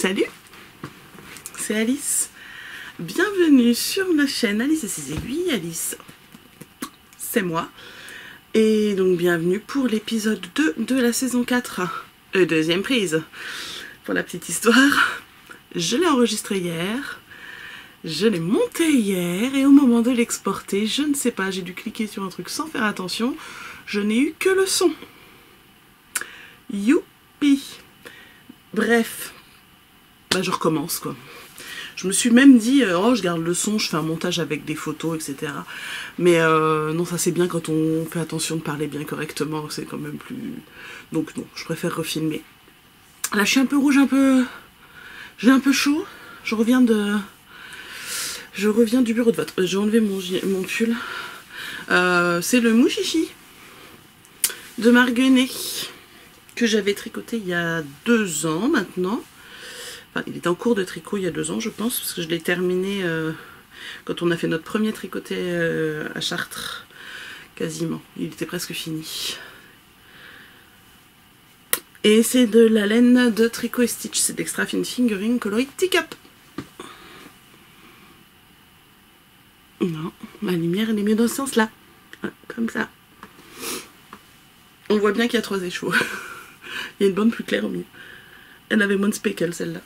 Salut, c'est Alice. Bienvenue sur la chaîne Alice et ses aiguilles. Alice, c'est moi. Et donc bienvenue pour l'épisode 2 de la saison 4. Deuxième prise. Pour la petite histoire, je l'ai enregistré hier. Je l'ai monté hier et au moment de l'exporter, je ne sais pas, j'ai dû cliquer sur un truc sans faire attention. Je n'ai eu que le son. Youpi. Bref, bah je recommence quoi. Je me suis même dit, oh je garde le son, je fais un montage avec des photos, etc. Mais non, ça c'est bien quand on fait attention de parler bien correctement, c'est quand même plus... Donc non, je préfère refilmer. Là je suis un peu rouge, j'ai un peu chaud. Je reviens du bureau de vote. J'ai enlevé mon pull. C'est le mouchichi de Marguenet que j'avais tricoté il y a 2 ans maintenant. Enfin, il était en cours de tricot il y a 2 ans, je pense, parce que je l'ai terminé quand on a fait notre premier tricoté à Chartres, quasiment. Il était presque fini. Et c'est de la laine de Tricot et Stitch, c'est d'Extra Fine Fingering coloris Teacup. Non, ma lumière elle est mieux dans ce sens-là, comme ça. On voit bien qu'il y a 3 échos. Il y a une bande plus claire au milieu. Elle avait moins de speckle celle-là.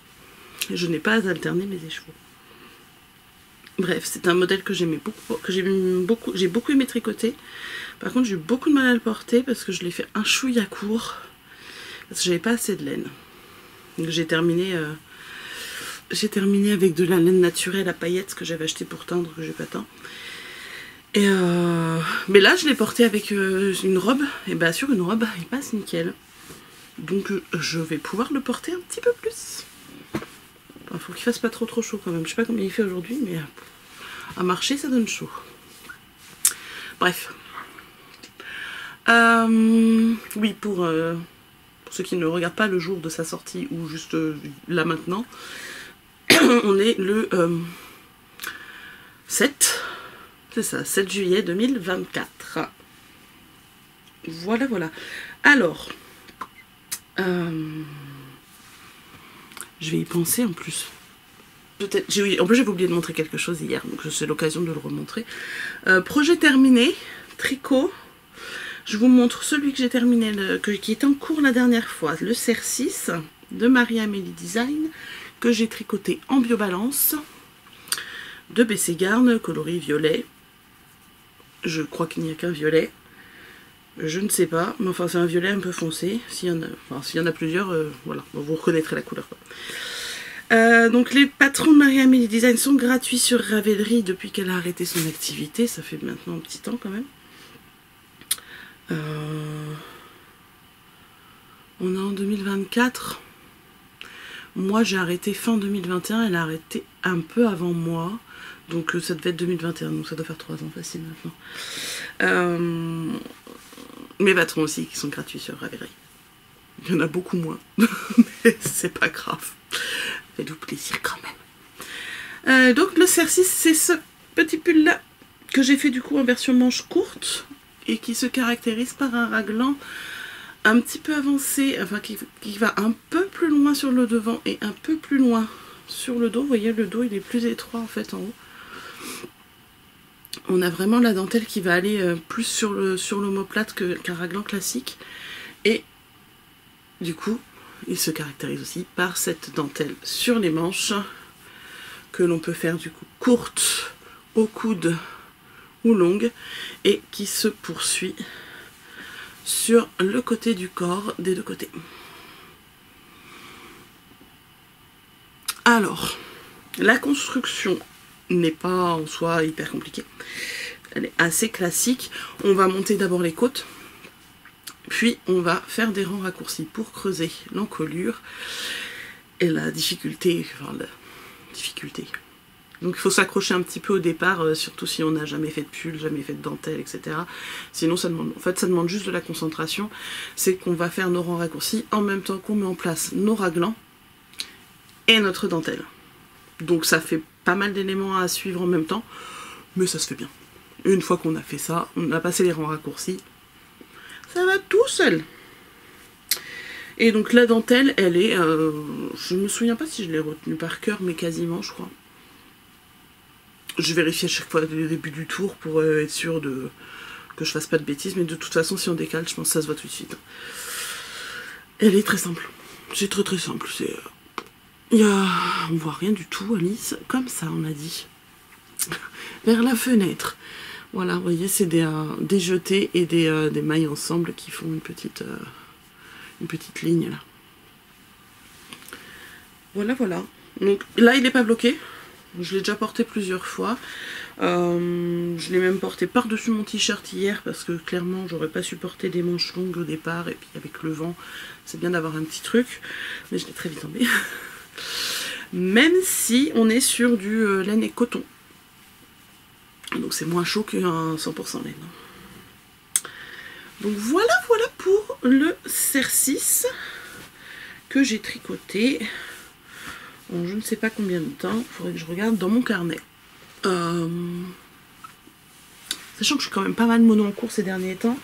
Je n'ai pas alterné mes écheveaux. Bref, c'est un modèle que j'aimais beaucoup, j'ai beaucoup aimé tricoter. Par contre, j'ai eu beaucoup de mal à le porter parce que je l'ai fait un chouïa court. Parce que j'avais pas assez de laine. Donc j'ai terminé avec de la laine naturelle à paillettes que j'avais acheté pour teindre, que j'ai pas teint. Et mais là, je l'ai porté avec une robe. Et bah sur une robe, il passe nickel. Donc je vais pouvoir le porter un petit peu plus. Il faut qu'il fasse pas trop chaud quand même. Je sais pas combien il fait aujourd'hui, mais à marcher ça donne chaud. Bref. Oui, pour ceux qui ne regardent pas le jour de sa sortie ou juste là maintenant, on est le 7. C'est ça, 7 juillet 2024. Voilà, voilà. Alors, je vais y penser en plus. Peut-être. En plus, j'avais oublié de montrer quelque chose hier, donc c'est l'occasion de le remontrer. Projet terminé, tricot. Je vous montre celui que j'ai terminé, qui était en cours la dernière fois, le CR6 de Marie-Amélie Design, que j'ai tricoté en biobalance, de BC Garn, coloris violet. Je crois qu'il n'y a qu'un violet. Je ne sais pas, mais enfin c'est un violet un peu foncé. S'il y en a plusieurs, voilà, vous reconnaîtrez la couleur. Donc les patrons de Marie-Amélie Design sont gratuits sur Ravelry depuis qu'elle a arrêté son activité. Ça fait maintenant un petit temps quand même. On est en 2024. Moi j'ai arrêté fin 2021, elle a arrêté un peu avant moi. Donc ça devait être 2021, donc ça doit faire 3 ans facile maintenant. Mes patrons aussi qui sont gratuits sur Ravelry. Il y en a beaucoup moins, mais c'est pas grave. Faites-vous plaisir quand même. Donc le CR6, c'est ce petit pull là que j'ai fait du coup en version manche courte et qui se caractérise par un raglan un petit peu avancé, enfin qui va un peu plus loin sur le devant et un peu plus loin sur le dos. Vous voyez, le dos il est plus étroit en fait en haut. On a vraiment la dentelle qui va aller plus sur l'omoplate qu'un raglan classique. Et du coup, il se caractérise aussi par cette dentelle sur les manches que l'on peut faire du coup courte au coude ou longue et qui se poursuit sur le côté du corps des deux côtés. Alors, la construction n'est pas en soi hyper compliquée. Elle est assez classique. On va monter d'abord les côtes, puis on va faire des rangs raccourcis pour creuser l'encolure. Et la difficulté, donc il faut s'accrocher un petit peu au départ, surtout si on n'a jamais fait de pull, jamais fait de dentelle, etc. Sinon ça demande, en fait ça demande juste de la concentration. C'est qu'on va faire nos rangs raccourcis en même temps qu'on met en place nos raglans et notre dentelle. Donc ça fait pas mal d'éléments à suivre en même temps, mais ça se fait bien. Une fois qu'on a fait ça, on a passé les rangs raccourcis, ça va tout seul. Et donc la dentelle, elle est, je me souviens pas si je l'ai retenue par cœur, mais quasiment je crois. Je vérifie à chaque fois le début du tour pour être sûr que je fasse pas de bêtises, mais de toute façon si on décale, je pense que ça se voit tout de suite. Elle est très simple, c'est très simple, c'est... on voit rien du tout, Alice, comme ça on a dit. Vers la fenêtre. Voilà, vous voyez, c'est des jetés et des mailles ensemble qui font une petite ligne là. Voilà, voilà. Donc là, il n'est pas bloqué. Je l'ai déjà porté plusieurs fois. Je l'ai même porté par-dessus mon t-shirt hier parce que clairement, j'aurais pas supporté des manches longues au départ. Et puis avec le vent, c'est bien d'avoir un petit truc. Mais je l'ai très vite enlevé. Même si on est sur du laine et coton. Donc c'est moins chaud qu'un 100% laine. Donc voilà pour le CER6 que j'ai tricoté en je ne sais pas combien de temps. Il faudrait que je regarde dans mon carnet. Sachant que je suis quand même pas mal mono en cours ces derniers temps.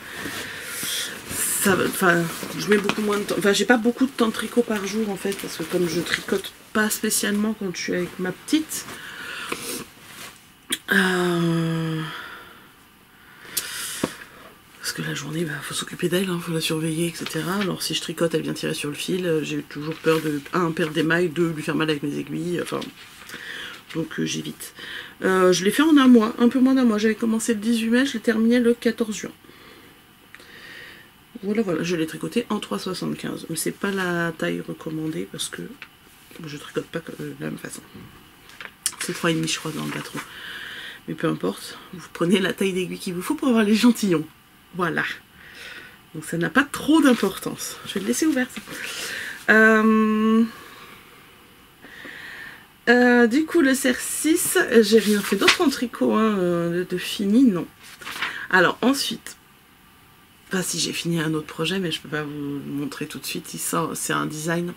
Je mets beaucoup moins de temps. Enfin, j'ai pas beaucoup de temps de tricot par jour en fait, parce que comme je tricote pas spécialement quand je suis avec ma petite. Parce que la journée, faut s'occuper d'elle, faut la surveiller, etc. Alors si je tricote, elle vient tirer sur le fil. J'ai toujours peur de, perdre des mailles, lui faire mal avec mes aiguilles. Enfin, donc j'évite. Je l'ai fait en un mois, un peu moins d'un mois. J'avais commencé le 18 mai, je l'ai terminé le 14 juin. Voilà, je l'ai tricoté en 3,75. Mais c'est pas la taille recommandée parce que je tricote pas de la même façon. C'est 3,5 je crois dans le patron. Mais peu importe, vous prenez la taille d'aiguille qu'il vous faut pour avoir l'échantillon. Voilà. Donc ça n'a pas trop d'importance. Je vais le laisser ouvert ça. Du coup le CER6, j'ai rien fait d'autre en tricot de fini, non. Alors ensuite, si j'ai fini un autre projet, mais je peux pas vous le montrer tout de suite. C'est un design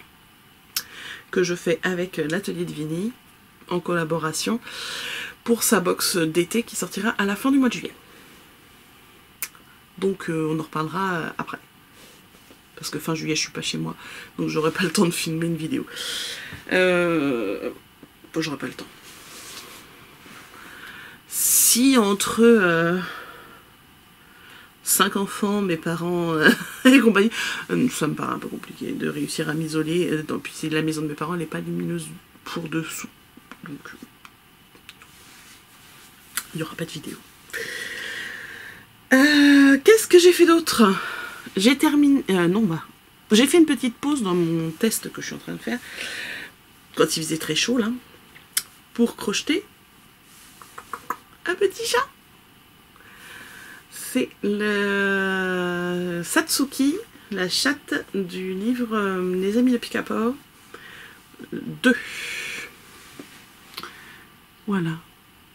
que je fais avec l'atelier de Vinny en collaboration pour sa box d'été qui sortira à la fin du mois de juillet. Donc on en reparlera après. Parce que fin juillet je suis pas chez moi, donc j'aurai pas le temps de filmer une vidéo. J'aurai pas le temps. Si entre 5 enfants, mes parents et compagnie, ça me paraît un peu compliqué de réussir à m'isoler. Puis la maison de mes parents elle n'est pas lumineuse pour dessous. Donc il n'y aura pas de vidéo. Qu'est-ce que j'ai fait d'autre? J'ai terminé... j'ai fait une petite pause dans mon test que je suis en train de faire, quand il faisait très chaud, là, pour crocheter un petit chat. C'est le Satsuki, la chatte du livre Les Amis de Picapo 2. Voilà.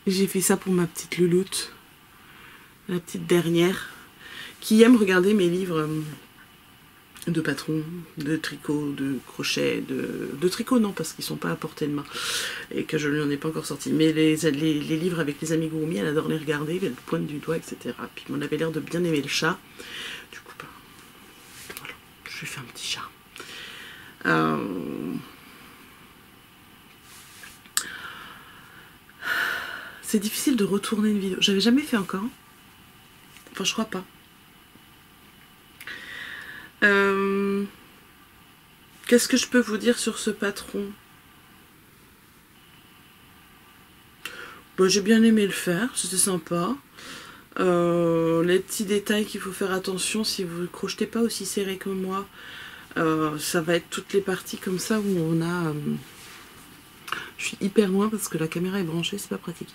J'ai fait ça pour ma petite louloute. La petite dernière, qui aime regarder mes livres de patron, de tricot, de crochet, de tricot non, parce qu'ils sont pas à portée de main, et que je ne lui en ai pas encore sorti, mais les livres avec les amigurumi, elle adore les regarder, elle pointe du doigt, etc. Puis on avait l'air de bien aimer le chat, du coup, voilà, je lui fais un petit chat. C'est difficile de retourner une vidéo, j'avais jamais fait encore. Enfin, je crois pas. Qu'est-ce que je peux vous dire sur ce patron? J'ai bien aimé le faire, c'était sympa. Les petits détails qu'il faut faire attention, si vous ne crochetez pas aussi serré que moi, ça va être toutes les parties comme ça où on a... je suis hyper loin parce que la caméra est branchée, c'est pas pratique.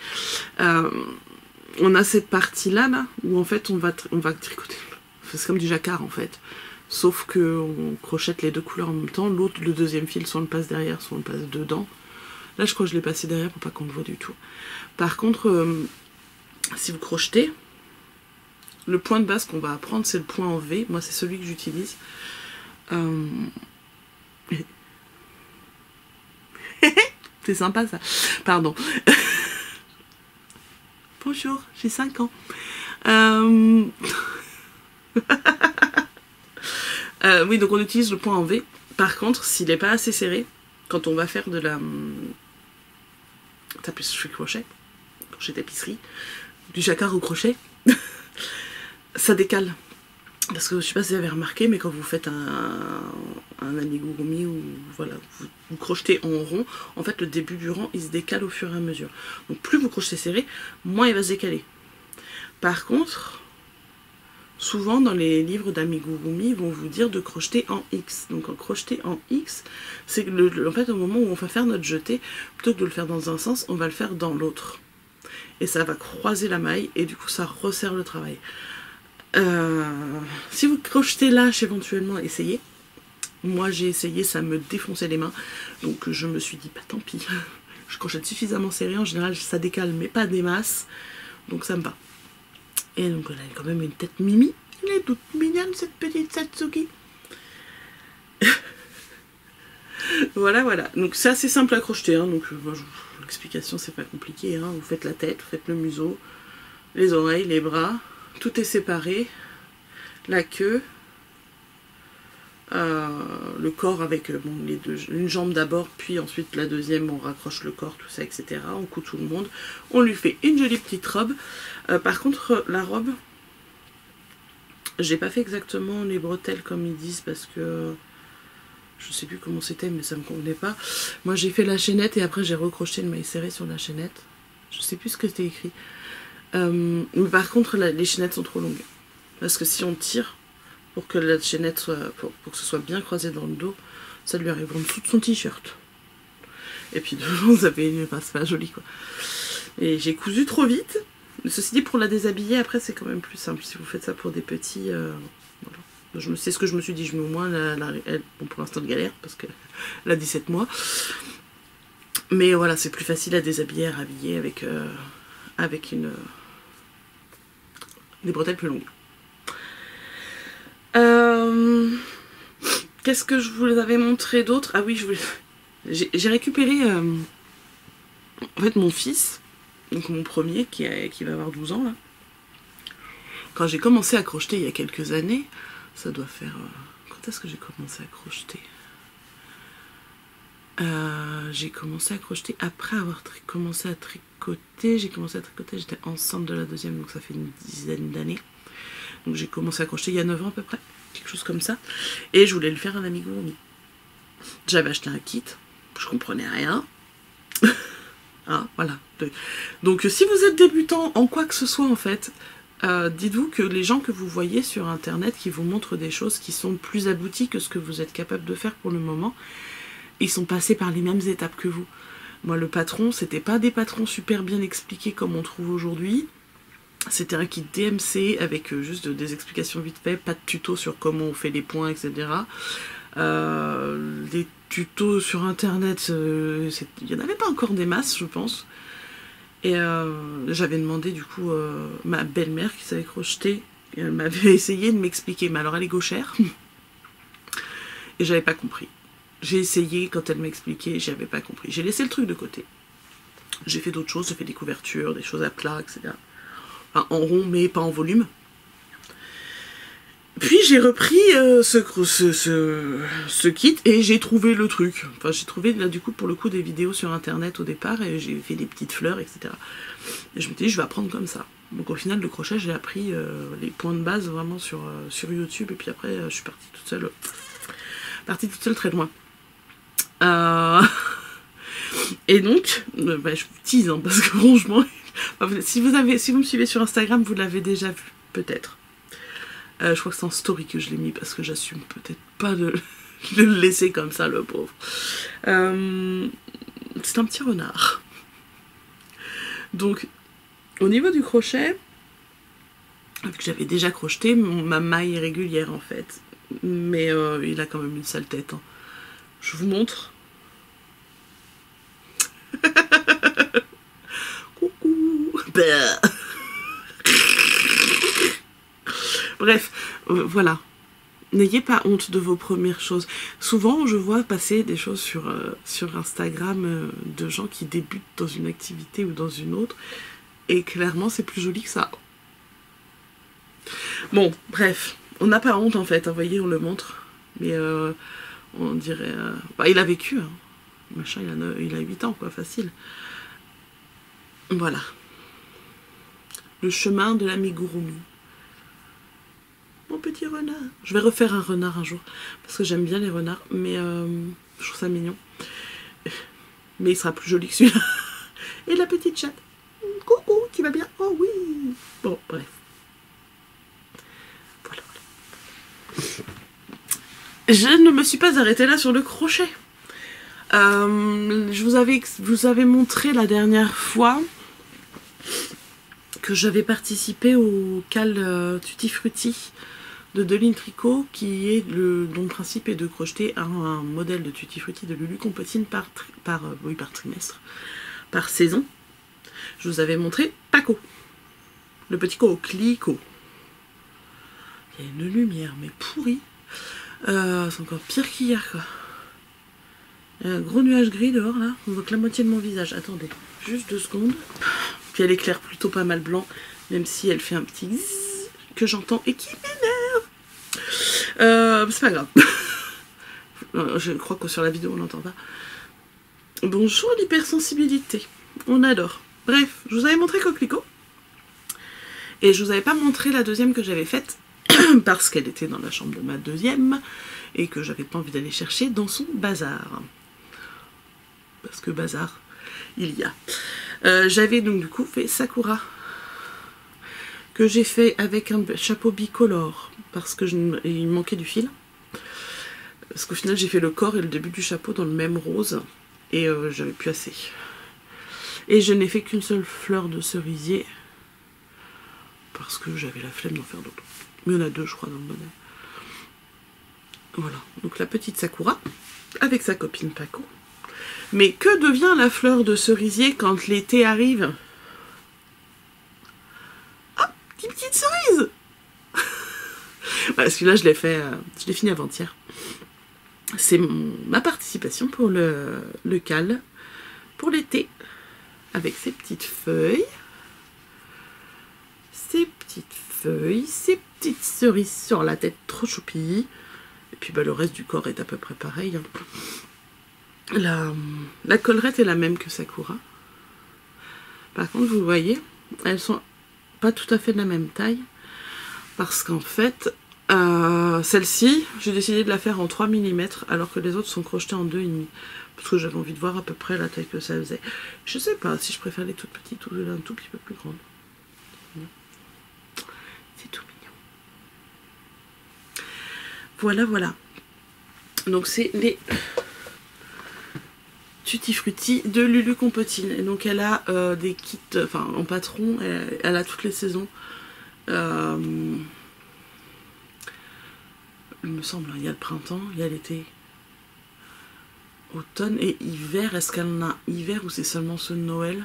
On a cette partie-là, où en fait on va tricoter. C'est comme du jacquard en fait. Sauf qu'on crochette les deux couleurs en même temps. L'autre, le deuxième fil, soit on le passe derrière, soit on le passe dedans. Là, je crois que je l'ai passé derrière pour pas qu'on le voit du tout. Par contre, si vous crochetez, le point de base qu'on va apprendre, c'est le point en V. Moi, c'est celui que j'utilise. C'est sympa ça. Pardon. Bonjour, j'ai 5 ans. Oui, donc on utilise le point en V. Par contre, s'il n'est pas assez serré, quand on va faire de la tapisserie crochet tapisserie, du jacquard au crochet, ça décale. Parce que je sais pas si vous avez remarqué, mais quand vous faites un amigurumi ou voilà, vous crochetez en rond, en fait le début du rang il se décale au fur et à mesure. Donc plus vous crochetez serré, moins il va se décaler. Par contre, souvent dans les livres d'amigurumi, ils vont vous dire de crocheter en X. Donc en crocheter en X, c'est en fait au moment où on va faire notre jeté, plutôt que de le faire dans un sens, on va le faire dans l'autre. Et ça va croiser la maille et du coup ça resserre le travail. Si vous crochetez lâche éventuellement, essayez. Moi j'ai essayé, ça me défonçait les mains, donc je me suis dit bah tant pis, je crochette suffisamment serré, en général ça décale mais pas des masses, donc ça me va. Et donc elle a quand même une tête mimi, elle est toute mignonne cette petite Satsuki. Voilà, donc c'est assez simple à crocheter, hein. Donc l'explication c'est pas compliqué, hein. Vous faites la tête, vous faites le museau, les oreilles, les bras, tout est séparé, la queue, le corps avec bon, une jambe d'abord, puis ensuite la deuxième, on raccroche le corps, tout ça, etc. On coud tout le monde, on lui fait une jolie petite robe. Par contre, la robe, j'ai pas fait exactement les bretelles comme ils disent parce que je sais plus comment c'était, mais ça me convenait pas. Moi j'ai fait la chaînette et après j'ai recrocheté le maille serré sur la chaînette. Je sais plus ce que c'était écrit. Mais par contre les chaînettes sont trop longues. Parce que si on tire pour que la chaînette soit, pour que ce soit bien croisé dans le dos, ça lui arrive en dessous de son t-shirt. Et puis devant ça fait une c'est pas joli quoi. Et j'ai cousu trop vite. Ceci dit, pour la déshabiller après c'est quand même plus simple. Si vous faites ça pour des petits, voilà. C'est ce que je me suis dit, je mets au moins elle, bon, pour l'instant de galère parce qu'elle a 17 mois. Mais voilà, c'est plus facile à déshabiller, à rhabiller avec des bretelles plus longues. Qu'est-ce que je vous avais montré d'autre? Ah oui, j'ai récupéré en fait mon fils, donc mon premier qui va avoir 12 ans là. Quand j'ai commencé à crocheter il y a quelques années, ça doit faire... quand est-ce que j'ai commencé à crocheter? J'ai commencé à crocheter après avoir commencé à tricoter. J'ai commencé à tricoter, j'étais enceinte de la deuxième, donc ça fait une dizaine d'années. Donc j'ai commencé à crocheter il y a 9 ans à peu près, quelque chose comme ça. Et je voulais le faire à l'amigurumi. J'avais acheté un kit, je comprenais rien. Hein, voilà. Donc si vous êtes débutant en quoi que ce soit en fait, dites-vous que les gens que vous voyez sur internet qui vous montrent des choses qui sont plus abouties que ce que vous êtes capable de faire pour le moment, ils sont passés par les mêmes étapes que vous. Moi le patron, c'était pas des patrons super bien expliqués comme on trouve aujourd'hui. C'était un kit DMC avec juste des explications vite fait, pas de tuto sur comment on fait les points, etc. Des tutos sur internet, il n'y en avait pas encore des masses, je pense. Et j'avais demandé du coup ma belle-mère qui savait crocheter, elle m'avait essayé de m'expliquer, mais alors elle est gauchère, et j'avais pas compris. J'ai essayé, quand elle m'expliquait, j'avais pas compris. J'ai laissé le truc de côté. J'ai fait d'autres choses, j'ai fait des couvertures, des choses à plat, etc. Enfin, en rond, mais pas en volume. Puis j'ai repris ce kit et j'ai trouvé le truc. Enfin, j'ai trouvé là du coup pour le coup des vidéos sur internet au départ et j'ai fait des petites fleurs, etc. Et je me dis je vais apprendre comme ça. Donc au final le crochet j'ai appris les points de base vraiment sur YouTube et puis après je suis partie toute seule très loin. Et donc bah, je vous tease hein, parce que franchement si vous me suivez sur Instagram vous l'avez déjà vu peut-être. Je crois que c'est en story que je l'ai mis parce que j'assume peut-être pas de le laisser comme ça, le pauvre. C'est un petit renard. Donc, au niveau du crochet, vu que j'avais déjà crocheté, ma maille est régulière en fait. Mais il a quand même une sale tête. Hein. Je vous montre. Coucou. Bah. Bref, voilà. N'ayez pas honte de vos premières choses. Souvent, je vois passer des choses sur Instagram de gens qui débutent dans une activité ou dans une autre. Et clairement, c'est plus joli que ça. Bon, bref. On n'a pas honte, en fait. Vous voyez, on le montre. Mais on dirait... bah, il a vécu, hein. Machin, il a 8 ans, quoi, facile. Voilà. Le chemin de l'amigurumi. Mon petit renard. Je vais refaire un renard un jour, parce que j'aime bien les renards, mais je trouve ça mignon. Mais il sera plus joli que celui-là. Et la petite chatte. Coucou, tu vas bien? Oh oui. Bon, bref. Voilà. Je ne me suis pas arrêtée là sur le crochet. Je vous avais montré la dernière fois que j'avais participé au Cal Tutti Frutti de Deline Tricot, qui est dont le principe est de crocheter un modèle de Tutti Frutti de Lulu Compotine par trimestre, par saison. Je vous avais montré Paco, le petit coquelicot. Il y a une lumière, mais pourrie. C'est encore pire qu'hier, quoi. Il y a un gros nuage gris dehors, là. On voit que la moitié de mon visage. Attendez, juste 2 secondes. Puis elle éclaire plutôt pas mal blanc, même si elle fait un petit zzz que j'entends et qui m'énerve. C'est pas grave. Je crois que sur la vidéo, on n'entend pas. Bonjour l'hypersensibilité. On adore. Bref, je vous avais montré Coquelicot. Et je vous avais pas montré la deuxième que j'avais faite, parce qu'elle était dans la chambre de ma deuxième, et que j'avais pas envie d'aller chercher dans son bazar. Parce que bazar, il y a. J'avais donc du coup fait Sakura, que j'ai fait avec un chapeau bicolore, parce que il manquait du fil. Parce qu'au final j'ai fait le corps et le début du chapeau dans le même rose, et j'avais plus assez. Et je n'ai fait qu'une seule fleur de cerisier, parce que j'avais la flemme d'en faire d'autres. Mais il y en a 2 je crois dans le modèle. Voilà, donc la petite Sakura, avec sa copine Paco. Mais que devient la fleur de cerisier quand l'été arrive? Ah, petite cerise. Voilà, celui-là je l'ai fait, je l'ai fini avant-hier. C'est ma participation pour le cal, pour l'été, avec ses petites feuilles, ces petites cerises sur la tête trop choupies. Et puis bah, le reste du corps est à peu près pareil, hein. La collerette est la même que Sakura. Par contre, vous voyez, elles sont pas tout à fait de la même taille. Parce qu'en fait, celle-ci, j'ai décidé de la faire en 3 mm, alors que les autres sont crochetées en 2,5. Parce que j'avais envie de voir à peu près la taille que ça faisait. Je sais pas si je préfère les toutes petites ou un tout petit peu plus grandes. C'est tout mignon. Voilà, voilà. Donc c'est les Tutti Frutti de Lulu Compotine. Et donc elle a des kits, enfin en patron, elle a toutes les saisons. Il me semble, il y a le printemps, il y a l'été, automne et hiver. Est-ce qu'elle en a hiver ou c'est seulement ceux de Noël?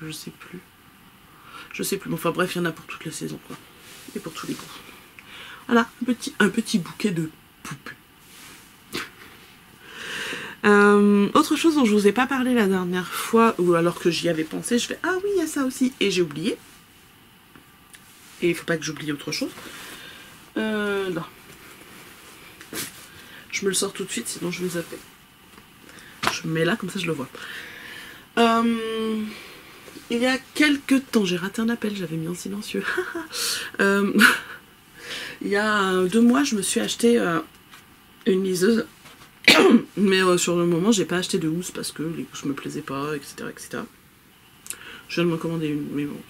Je sais plus. Je sais plus. Bon, enfin bref, il y en a pour toutes les saisons, quoi. Et pour tous les goûts. Voilà, un petit bouquet de poupées. Autre chose dont je vous ai pas parlé la dernière fois, ou alors que j'y avais pensé, je fais ah oui, il y a ça aussi, et j'ai oublié. Et il faut pas que j'oublie autre chose. Non. Je me le sors tout de suite, sinon je vais zapper. Je me mets là, comme ça je le vois. Il y a quelques temps, j'ai raté un appel, j'avais mis en silencieux. Il y a 2 mois, je me suis acheté une liseuse. Mais sur le moment, j'ai pas acheté de housse parce que les housses me plaisaient pas, etc. etc. Je viens de m'en commander une, mais bon.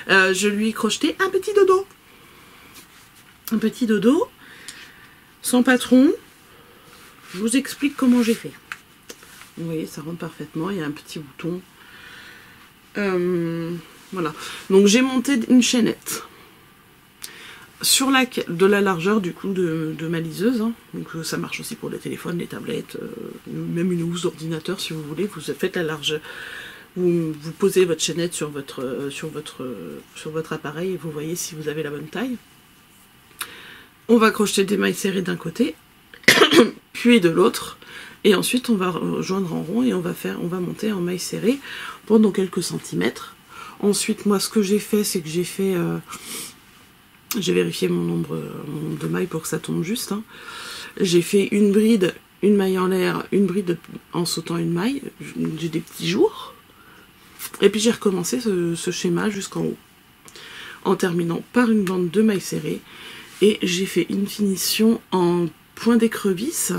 Je lui ai crocheté un petit dodo. Un petit dodo, sans patron. Je vous explique comment j'ai fait. Vous voyez, ça rentre parfaitement. Il y a un petit bouton. Voilà. Donc j'ai monté une chaînette sur de la largeur du coup de ma liseuse, hein. Donc ça marche aussi pour les téléphones, les tablettes, même une housse d'ordinateur si vous voulez. Vous faites la largeur, vous posez votre chaînette sur votre appareil et vous voyez si vous avez la bonne taille. On va crocheter des mailles serrées d'un côté, puis de l'autre, et ensuite on va rejoindre en rond et on va monter en mailles serrées pendant quelques centimètres. Ensuite, moi ce que j'ai fait, c'est que j'ai vérifié mon nombre de mailles pour que ça tombe juste, hein. J'ai fait une bride, une maille en l'air, une bride en sautant une maille. J'ai des petits jours. Et puis j'ai recommencé ce schéma jusqu'en haut, en terminant par une bande de mailles serrées. Et j'ai fait une finition en point d'écrevisse.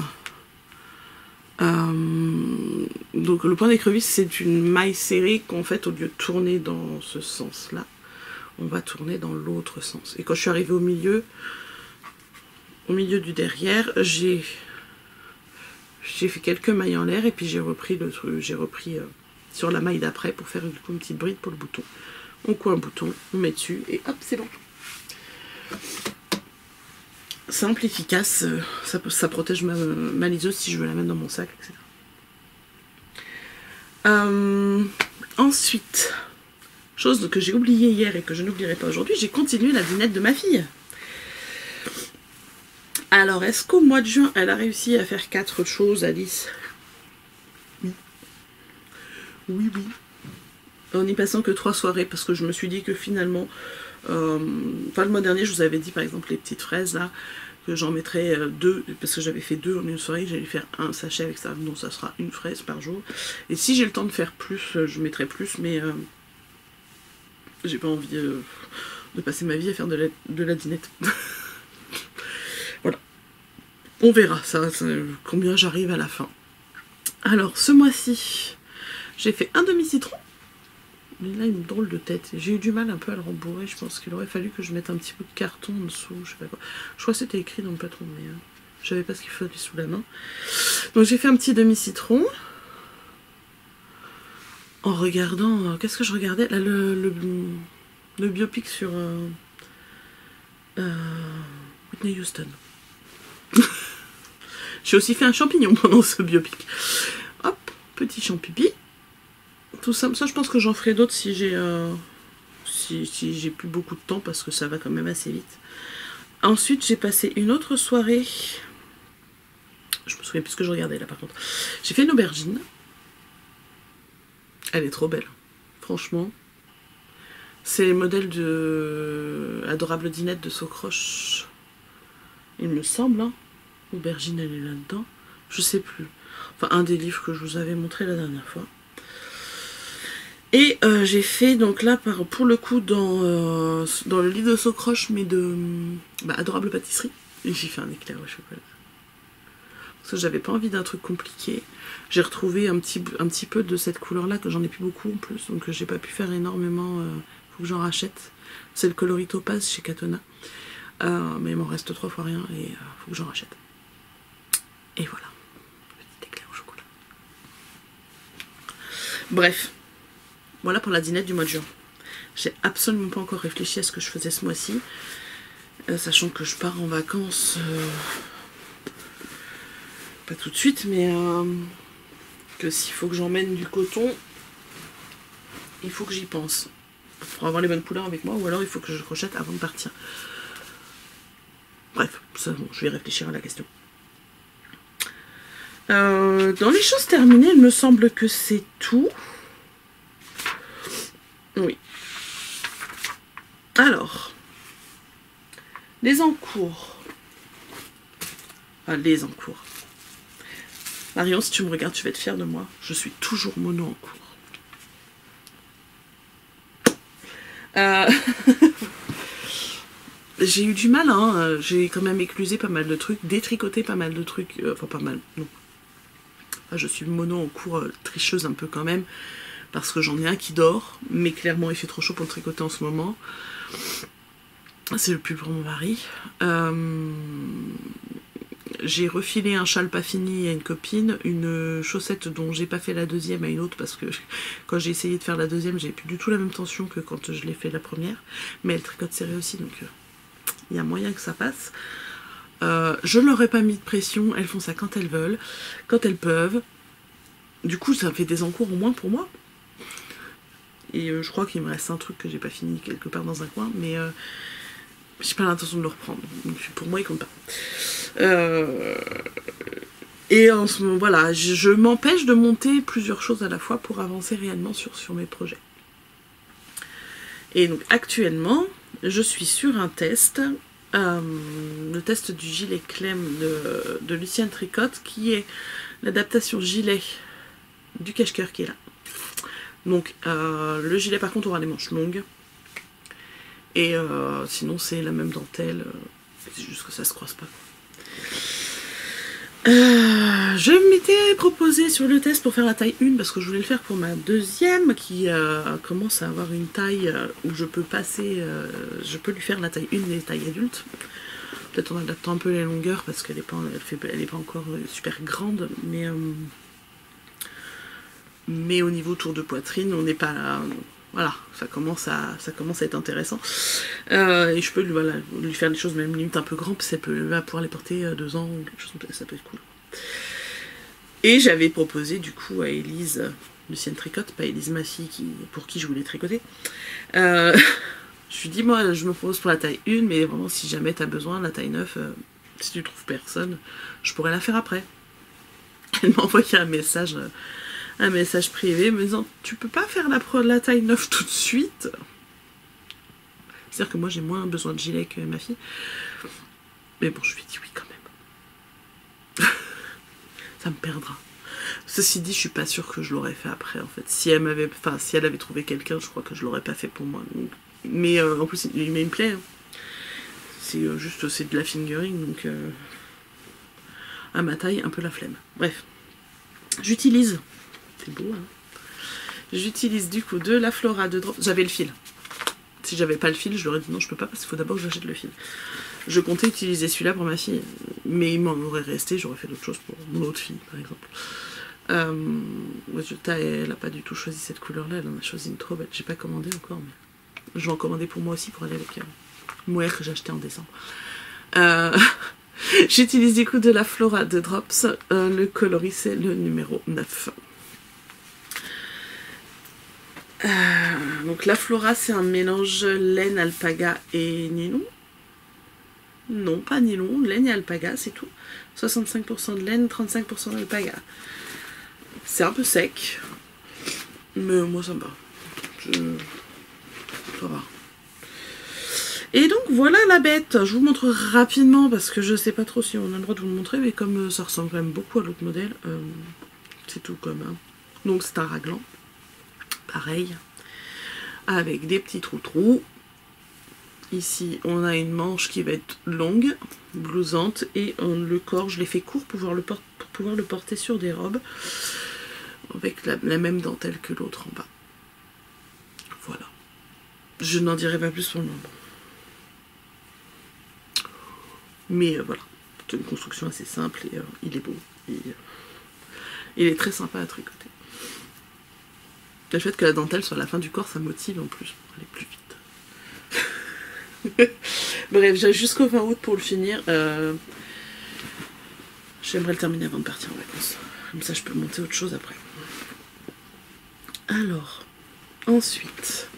Donc le point d'écrevisse, c'est une maille serrée qu'en fait, au lieu de tourner dans ce sens-là, on va tourner dans l'autre sens. Et quand je suis arrivée au milieu du derrière, j'ai fait quelques mailles en l'air et puis j'ai repris sur la maille d'après pour faire une petite bride pour le bouton. On coud un bouton, on met dessus et hop, c'est bon. Simple, efficace, ça protège ma liseuse si je veux la mettre dans mon sac, etc. Ensuite, chose que j'ai oubliée hier et que je n'oublierai pas aujourd'hui, j'ai continué la dinette de ma fille. Alors, est-ce qu'au mois de juin, elle a réussi à faire 4 choses, Alice? Oui. Oui, oui. En n'y passant que 3 soirées, parce que je me suis dit que finalement... le mois dernier, je vous avais dit, par exemple, les petites fraises, là, que j'en mettrais 2, parce que j'avais fait 2 en une soirée, j'allais faire un sachet avec ça, donc ça sera une fraise par jour. Et si j'ai le temps de faire plus, je mettrai plus, mais j'ai pas envie de passer ma vie à faire de la dinette. Voilà. On verra ça, combien j'arrive à la fin. Alors, ce mois-ci, j'ai fait un demi-citron. Mais là, une drôle de tête. J'ai eu du mal un peu à le rembourrer. Je pense qu'il aurait fallu que je mette un petit bout de carton en dessous. Je sais pas quoi. Je crois que c'était écrit dans le patron, mais je savais pas ce qu'il fallait sous la main. Donc j'ai fait un petit demi-citron. En regardant... Qu'est-ce que je regardais? Là, le biopic sur Whitney Houston. J'ai aussi fait un champignon pendant ce biopic. Hop, petit champipi. Tout ça, je pense que j'en ferai d'autres si j'ai plus beaucoup de temps, parce que ça va quand même assez vite. Ensuite, j'ai passé une autre soirée. Je me souviens plus ce que je regardais là par contre. J'ai fait une aubergine. Elle est trop belle. Franchement. C'est le modèle de Adorable Dinette de Socroche. Il me semble, hein. Aubergine, elle est là-dedans. Je sais plus. Enfin, un des livres que je vous avais montré la dernière fois. Et j'ai fait donc là pour le coup dans le livre de Socroche, mais de Adorable Pâtisserie. Et j'ai fait un éclair au chocolat. Parce que j'avais pas envie d'un truc compliqué. J'ai retrouvé un petit peu de cette couleur là, que j'en ai plus beaucoup en plus, donc j'ai pas pu faire énormément. Faut que j'en rachète. C'est le coloris topaz chez Katona. Mais il m'en reste 3 fois rien et faut que j'en rachète. Et voilà. Petit éclair au chocolat. Bref. Voilà pour la dinette du mois de juin. J'ai absolument pas encore réfléchi à ce que je faisais ce mois-ci. Sachant que je pars en vacances... pas tout de suite, mais... que s'il faut que j'emmène du coton, il faut que j'y pense. Pour avoir les bonnes couleurs avec moi, ou alors il faut que je crochette avant de partir. Bref, ça, bon, je vais réfléchir à la question. Dans les choses terminées, il me semble que c'est tout. Oui. Alors, les encours. Les encours. Marion, si tu me regardes, tu vas être fière de moi. Je suis toujours mono en cours. J'ai eu du mal, hein. J'ai quand même éclusé pas mal de trucs, détricoté pas mal de trucs. Enfin, pas mal, non. Enfin, je suis mono en cours, tricheuse un peu quand même. Parce que j'en ai un qui dort, mais clairement il fait trop chaud pour le tricoter en ce moment. C'est le plus pour mon mari. J'ai refilé un châle pas fini à une copine, une chaussette dont j'ai pas fait la deuxième à une autre, parce que quand j'ai essayé de faire la deuxième, j'avais plus du tout la même tension que quand je l'ai fait la première. Mais elle tricote serré aussi, donc il y a moyen que ça passe. Je ne leur ai pas mis de pression, elles font ça quand elles veulent, quand elles peuvent. Du coup, ça fait des encours au moins pour moi. Et je crois qu'il me reste un truc que j'ai pas fini quelque part dans un coin, mais j'ai pas l'intention de le reprendre. Donc pour moi, il compte pas. Et en ce moment, voilà, je m'empêche de monter plusieurs choses à la fois pour avancer réellement sur mes projets. Et donc actuellement, je suis sur un test le test du gilet Clem de Lucienne Tricotte, qui est l'adaptation gilet du cache-cœur qui est là. Donc le gilet par contre aura les manches longues, et sinon c'est la même dentelle, c'est juste que ça se croise pas. Je m'étais proposé sur le test pour faire la taille 1 parce que je voulais le faire pour ma deuxième qui commence à avoir une taille où je peux passer, je peux lui faire la taille 1 des tailles adultes. Peut-être en adaptant un peu les longueurs parce qu'elle n'est pas, elle est pas encore super grande, mais au niveau tour de poitrine, on n'est pas là. Voilà, ça commence à être intéressant. Et je peux voilà, lui faire des choses même limite un peu grandes, parce qu'elle va pouvoir les porter 2 ans, ou quelque chose comme ça, ça peut être cool. Et j'avais proposé du coup à Élise, Lucienne Tricotte, pas Élise ma fille, pour qui je voulais tricoter. Je lui dis, moi je me propose pour la taille 1, mais vraiment si jamais tu as besoin, la taille 9, si tu trouves personne, je pourrais la faire après. Elle m'a envoyé un message privé me disant tu peux pas faire la taille 9 tout de suite. C'est-à-dire que moi j'ai moins besoin de gilet que ma fille. Mais bon, je lui ai dit oui quand même. Ça me perdra. Ceci dit, je suis pas sûre que je l'aurais fait après en fait. Si elle avait trouvé quelqu'un, je crois que je l'aurais pas fait pour moi. Donc, mais en plus il me plaît. Hein. C'est juste c'est de la fingering, donc à ma taille un peu la flemme. Bref. J'utilise. C'est beau, hein. J'utilise du coup de la Flora de Drop. J'avais le fil. Si j'avais pas le fil, je leur ai dit non, je peux pas parce qu'il faut d'abord que j'achète le fil. Je comptais utiliser celui-là pour ma fille, mais il m'en aurait resté, j'aurais fait d'autres choses pour mon autre fille, par exemple. Elle a pas du tout choisi cette couleur-là, elle en a choisi une trop belle. J'ai pas commandé encore, mais je vais en commander pour moi aussi pour aller avec Mohair que j'ai acheté en décembre. J'utilise du coup de la Flora de Drops, le coloris c'est le numéro 9. Donc la Flora c'est un mélange laine, alpaga et nylon. Non, pas nylon, laine et alpaga, c'est tout. 65% de laine, 35% d'alpaga. C'est un peu sec, mais moi ça me va. Ça va. Et donc voilà la bête. Je vous montre rapidement parce que je sais pas trop si on a le droit de vous le montrer, mais comme ça ressemble quand même beaucoup à l'autre modèle, c'est tout comme. Hein. Donc c'est un raglan. Pareil, avec des petits trous. Ici, on a une manche qui va être longue, blousante, et le corps, je l'ai fait court pour pouvoir le porter sur des robes, avec la même dentelle que l'autre en bas. Voilà. Je n'en dirai pas plus pour le moment. Mais voilà, c'est une construction assez simple et il est beau. Il est très sympa à tricoter. Le fait que la dentelle soit à la fin du corps, ça motive en plus pour aller plus vite. Bref, j'ai jusqu'au 20 août pour le finir. J'aimerais le terminer avant de partir en vacances. Comme ça, je peux monter autre chose après. Alors, ensuite...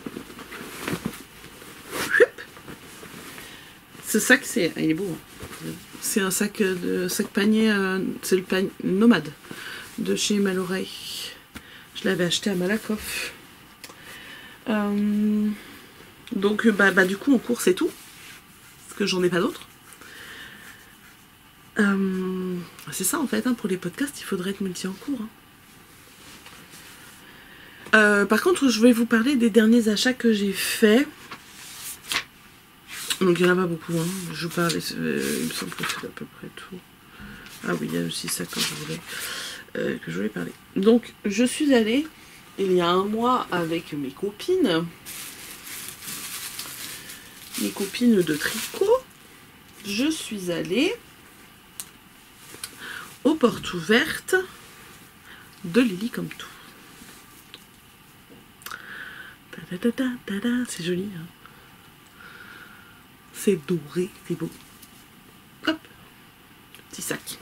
Ce sac, il est beau. Hein. C'est un sac panier, c'est le panier nomade de chez Maloreille. Je l'avais acheté à Malakoff. Donc du coup en cours c'est tout. Parce que j'en ai pas d'autres. C'est ça en fait, hein, pour les podcasts, il faudrait être multi en cours. Hein. Par contre, je vais vous parler des derniers achats que j'ai faits. Donc il n'y en a pas beaucoup, hein. Je vous parlais, il me semble que c'est à peu près tout. Ah oui, il y a aussi ça que je voulais parler. Donc je suis allée il y a un mois avec mes copines de tricot. Je suis allée aux portes ouvertes de Lily comme tout. C'est joli, hein. C'est doré, c'est beau. Hop, petit sac.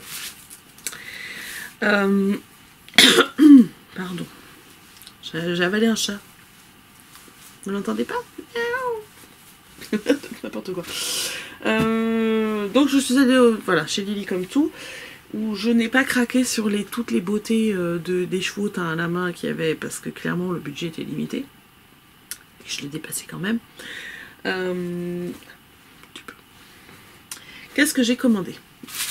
Pardon. J'ai avalé un chat. Vous l'entendez pas? N'importe quoi. Donc je suis allée voilà, chez Lily comme tout, où je n'ai pas craqué sur toutes les beautés des chevaux teint à la main qu'il y avait, parce que clairement le budget était limité. Et je l'ai dépassé quand même. qu'est-ce que j'ai commandé?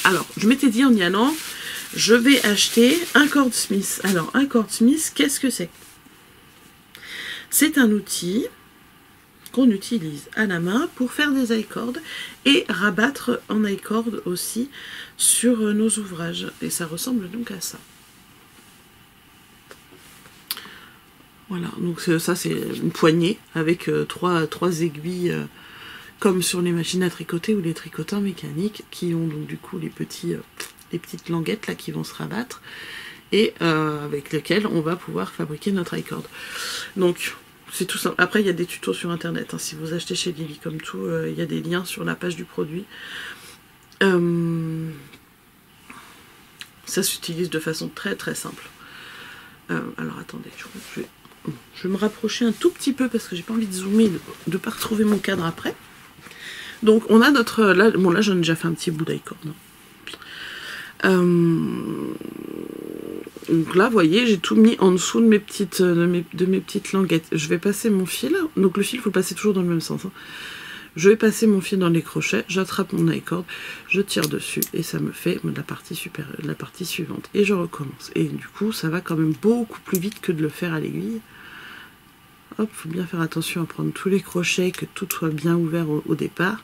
Alors, je m'étais dit en y allant, je vais acheter un cord Smith. Alors, un cord Smith, qu'est-ce que c'est? C'est un outil qu'on utilise à la main pour faire des i-cords et rabattre en i-cord aussi sur nos ouvrages. Et ça ressemble donc à ça. Voilà, donc ça c'est une poignée avec trois aiguilles comme sur les machines à tricoter ou les tricotants mécaniques qui ont donc du coup les petites languettes là qui vont se rabattre et avec lesquelles on va pouvoir fabriquer notre i-cord. Donc c'est tout simple. Après il y a des tutos sur internet, hein. Si vous achetez chez Lily comme tout, il y a des liens sur la page du produit. Ça s'utilise de façon très très simple. Alors attendez, je vais me rapprocher un tout petit peu parce que j'ai pas envie de zoomer, de ne pas retrouver mon cadre après. Donc on a notre... Là, bon là j'en ai déjà fait un petit bout d'i-cord. Donc là vous voyez j'ai tout mis en dessous de mes petites languettes. Je vais passer mon fil. Donc le fil il faut le passer toujours dans le même sens, hein. Je vais passer mon fil dans les crochets, j'attrape mon i-cord, je tire dessus et ça me fait la partie suivante. Et je recommence. Et du coup, ça va quand même beaucoup plus vite que de le faire à l'aiguille. Hop, faut bien faire attention à prendre tous les crochets, que tout soit bien ouvert au départ,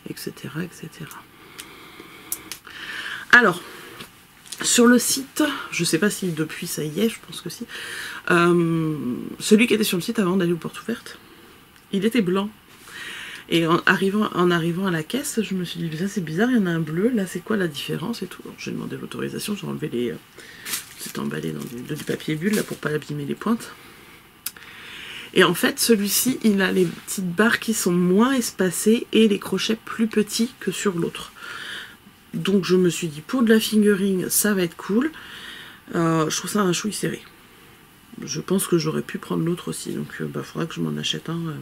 etc., etc. Alors, sur le site, je sais pas si depuis ça y est, je pense que si, celui qui était sur le site avant d'aller aux portes ouvertes, il était blanc. Et en arrivant à la caisse, je me suis dit, ça c'est bizarre, il y en a un bleu, là c'est quoi la différence et tout. J'ai demandé l'autorisation, j'ai enlevé les... c'est emballé dans du papier bulle là pour pas abîmer les pointes. Et en fait, celui-ci, il a les petites barres qui sont moins espacées et les crochets plus petits que sur l'autre. Donc je me suis dit, pour de la fingering, ça va être cool. Je trouve ça un chouille serré. Je pense que j'aurais pu prendre l'autre aussi, donc faudra que je m'en achète un...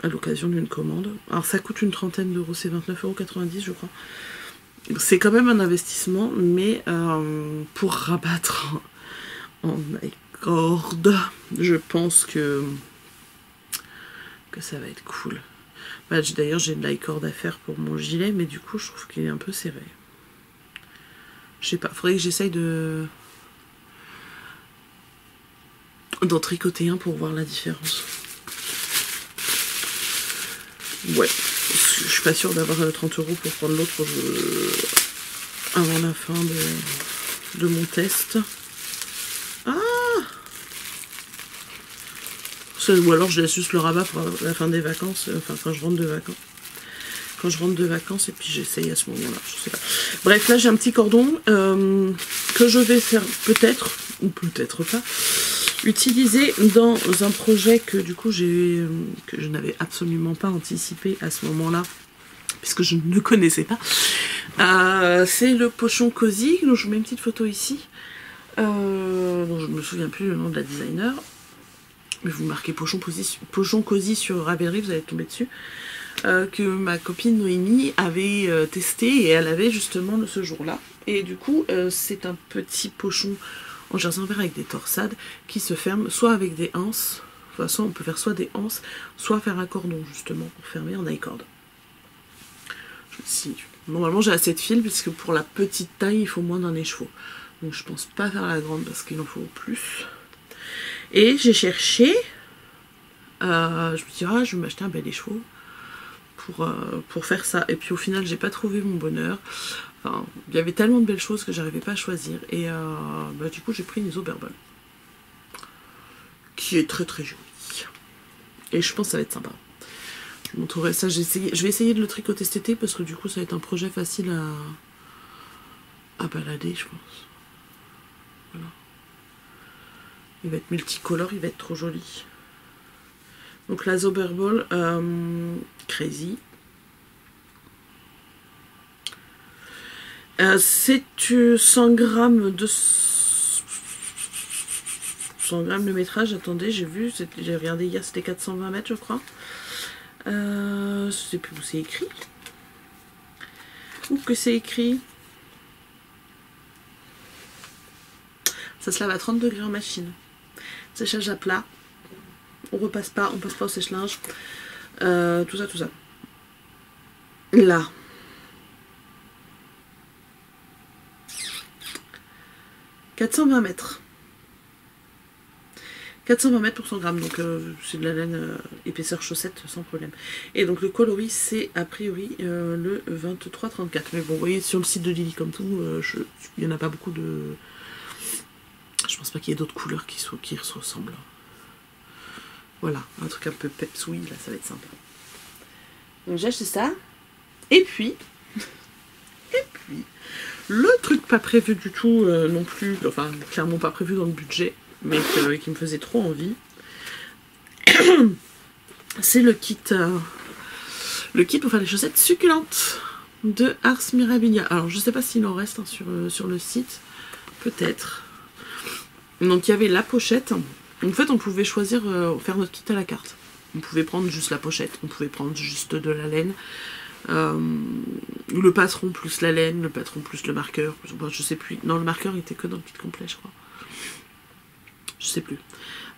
à l'occasion d'une commande. Alors ça coûte une trentaine d'euros, c'est 29,90 € je crois. C'est quand même un investissement, mais pour rabattre en i-cord, je pense que ça va être cool. Bah, d'ailleurs j'ai de l'i-cord à faire pour mon gilet, mais du coup je trouve qu'il est un peu serré. Je sais pas, faudrait que j'essaye d'en tricoter un pour voir la différence. Ouais, je suis pas sûre d'avoir 30 € pour prendre l'autre avant la fin de mon test. Ah! Ou alors je laisse juste le rabat pour la fin des vacances, enfin quand je rentre de vacances. Quand je rentre de vacances et puis j'essaye à ce moment-là, je sais pas. Bref, là j'ai un petit cordon que je vais faire peut-être, ou peut-être pas, utilisé dans un projet que du coup que je n'avais absolument pas anticipé à ce moment-là, puisque je ne le connaissais pas. C'est le pochon Cozy, donc je vous mets une petite photo ici, dont je ne me souviens plus le nom de la designer, mais vous marquez pochon Cozy sur Ravelry, vous allez tomber dessus, que ma copine Noémie avait testé et elle avait justement ce jour-là. Et du coup, c'est un petit pochon en jersey en verre avec des torsades qui se ferment soit avec des anses, soit on peut faire soit des anses, soit faire un cordon justement pour fermer en i-cord. Normalement j'ai assez de fil puisque pour la petite taille il faut moins d'un écheveau. Donc je pense pas faire la grande parce qu'il en faut plus. Et j'ai cherché, je me suis dit ah je vais m'acheter un bel écheveau pour faire ça. Et puis au final j'ai pas trouvé mon bonheur. Enfin, il y avait tellement de belles choses que j'arrivais pas à choisir. Et du coup j'ai pris une Zoberball. Qui est très très jolie. Et je pense que ça va être sympa. Je vous montrerai ça. Je vais essayer de le tricoter cet été parce que du coup ça va être un projet facile à balader je pense. Voilà. Il va être multicolore, il va être trop joli. Donc la Zoberball Crazy. C'est 100 grammes de 100 grammes de métrage. Attendez, j'ai vu, j'ai regardé hier, c'était 420 mètres, je crois. Je sais plus où c'est écrit. Où que c'est écrit. Ça se lave à 30 degrés en machine. Séchage à plat. On passe pas au sèche-linge. Tout ça. Là. 420 mètres. 420 mètres pour 100 grammes, donc c'est de la laine épaisseur chaussette sans problème. Et donc le coloris c'est a priori le 23-34. Mais bon, vous voyez sur le site de Lily comme tout, il n'y en a pas beaucoup de... Je pense pas qu'il y ait d'autres couleurs qui se ressemblent. Voilà, un truc un peu pepsouille, là ça va être sympa. Donc j'ai acheté ça. Et puis, le truc pas prévu du tout non plus, enfin clairement pas prévu dans le budget, mais qui me faisait trop envie, c'est le kit pour faire les chaussettes succulentes de Ars Mirabilia. Alors je sais pas s'il en reste hein, sur le site, peut-être. Donc il y avait la pochette. En fait on pouvait choisir faire notre kit à la carte. On pouvait prendre juste la pochette, on pouvait prendre juste de la laine. Le patron plus la laine, le patron plus le marqueur, je sais plus. Non, le marqueur il était que dans le kit complet, je crois. Je sais plus.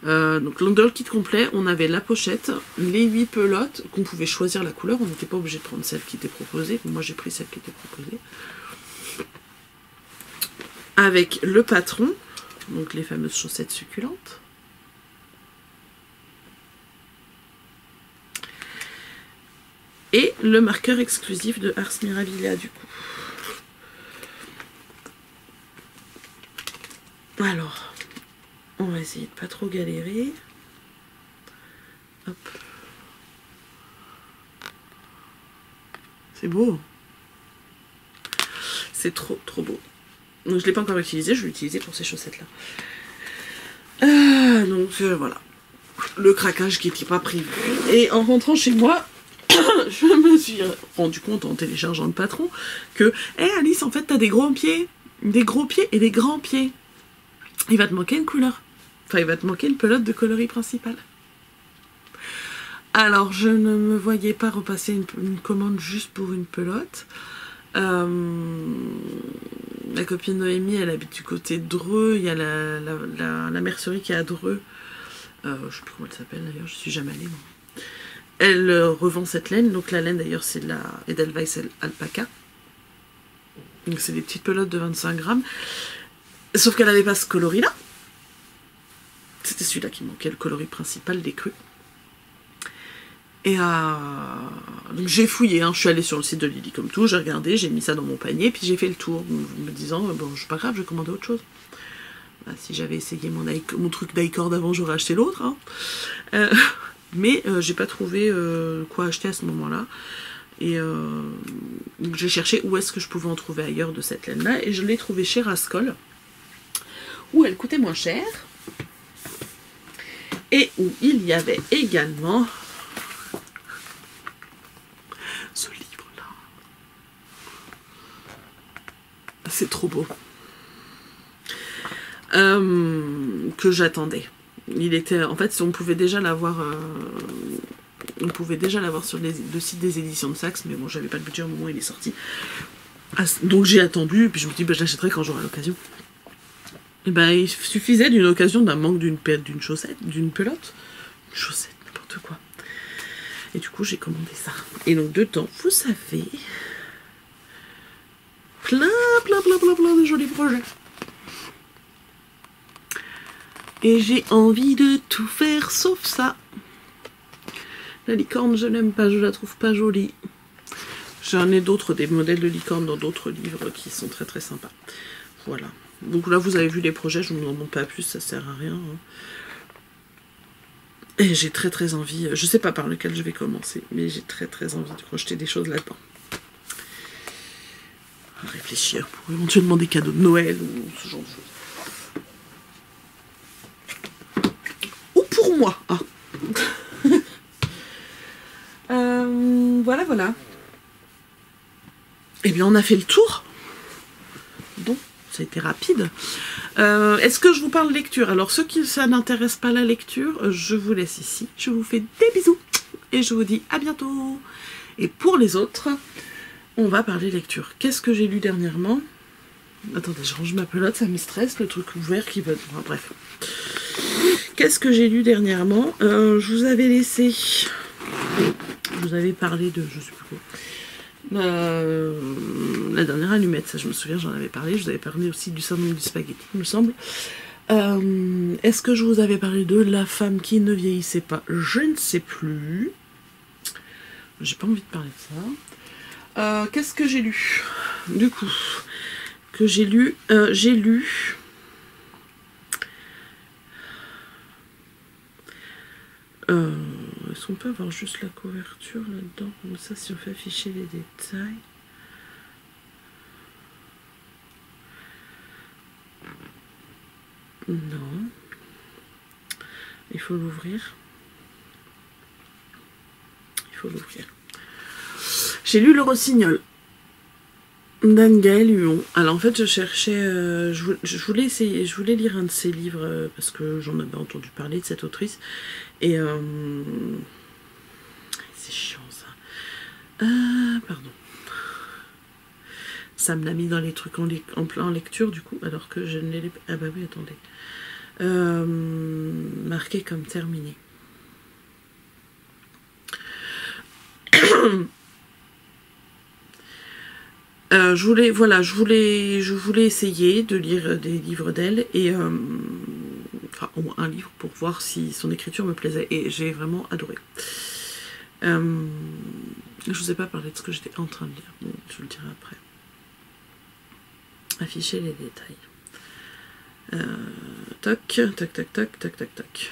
Donc dans le kit complet, on avait la pochette, les 8 pelotes, qu'on pouvait choisir la couleur, on n'était pas obligé de prendre celle qui était proposée. Moi j'ai pris celle qui était proposée. Avec le patron, donc les fameuses chaussettes succulentes. Et le marqueur exclusif de Ars Mirabilia du coup. Alors, on va essayer de pas trop galérer. Hop. C'est beau. C'est trop beau. Donc je l'ai pas encore utilisé, je vais l'utiliser pour ces chaussettes là. Donc voilà. Le craquage qui n'était pas prévu. Et en rentrant chez moi, je me suis rendu compte en téléchargeant le patron que, Alice, en fait, t'as des gros pieds et des grands pieds. Il va te manquer une couleur. Enfin, il va te manquer une pelote de coloris principale. Alors, je ne me voyais pas repasser une commande juste pour une pelote. La copine Noémie, elle habite du côté de Dreux. Il y a la mercerie qui est à Dreux. Je sais plus comment elle s'appelle d'ailleurs, je suis jamais allée. Moi. Elle revend cette laine, donc la laine d'ailleurs c'est de la Edelweiss Alpaca. Donc c'est des petites pelotes de 25 grammes. Sauf qu'elle n'avait pas ce coloris là. C'était celui-là qui manquait, le coloris principal des crus. Et donc j'ai fouillé, hein. Je suis allée sur le site de Lily comme tout, j'ai regardé, j'ai mis ça dans mon panier, puis j'ai fait le tour, me disant, bon c'est pas grave, je vais commander autre chose. Bah, si j'avais essayé mon truc d'iCord avant, j'aurais acheté l'autre. Hein. Mais j'ai pas trouvé quoi acheter à ce moment-là. Et j'ai cherché où est-ce que je pouvais en trouver ailleurs de cette laine-là. Et je l'ai trouvée chez Rascol, où elle coûtait moins cher. Et où il y avait également ce livre-là. C'est trop beau. Que j'attendais. Il était, en fait, on pouvait déjà l'avoir sur le site des éditions de Saxe, mais bon, j'avais pas le budget au moment où il est sorti. Donc j'ai attendu, et puis je me dis, bah, je l'achèterai quand j'aurai l'occasion. Et ben, il suffisait d'une occasion, d'un manque d'une chaussette, d'une pelote, une chaussette, n'importe quoi. Et du coup, j'ai commandé ça. Et donc, dedans, vous savez, plein de jolis projets. Et j'ai envie de tout faire sauf ça. La licorne, je l'aime pas, je la trouve pas jolie. J'en ai d'autres, des modèles de licorne dans d'autres livres qui sont très très sympas. Voilà. Donc là, vous avez vu les projets, je ne vous en montre pas plus, ça sert à rien. Hein. Et j'ai très très envie, je sais pas par lequel je vais commencer, mais j'ai très très envie de projeter des choses là-dedans. Réfléchir pour éventuellement des cadeaux de Noël ou ce genre de choses. Pour moi. Ah. Voilà. Eh bien, on a fait le tour. Donc, ça a été rapide. Est-ce que je vous parle lecture? Alors, ceux qui ça n'intéresse pas la lecture, je vous laisse ici. Je vous fais des bisous. Et je vous dis à bientôt. Et pour les autres, on va parler lecture. Qu'est-ce que j'ai lu dernièrement? Attendez, je range ma pelote, ça me stresse, le truc ouvert qui va... Enfin, bref. Qu'est-ce que j'ai lu dernièrement? Je vous avais laissé... Je vous avais parlé de... Je sais plus quoi. La dernière allumette, ça je me souviens, j'en avais parlé. Je vous avais parlé aussi du syndrome du spaghetti, il me semble. Est-ce que je vous avais parlé de la femme qui ne vieillissait pas? Je ne sais plus. J'ai pas envie de parler de ça. Qu'est-ce que j'ai lu? Du coup, j'ai lu... Est-ce qu'on peut avoir juste la couverture là-dedans? Comme ça, si on fait afficher les détails. Non. Il faut l'ouvrir. Il faut l'ouvrir. J'ai lu Le Rossignol d'Anne-Gaëlle Huon. Alors en fait, je cherchais... je voulais essayer... Je voulais lire un de ses livres parce que j'en avais entendu parler de cette autrice. Et... c'est chiant ça. Pardon. Ça me l'a mis dans les trucs en lecture du coup, alors que je ne l'ai pas... Ah bah oui, attendez. Marqué comme terminé. Je voulais essayer de lire des livres d'elle et enfin au moins un livre pour voir si son écriture me plaisait et j'ai vraiment adoré. Je vous ai pas parlé de ce que j'étais en train de lire, mais je vous le dirai après. Afficher les détails. Toc, toc, toc, toc, toc, toc, toc.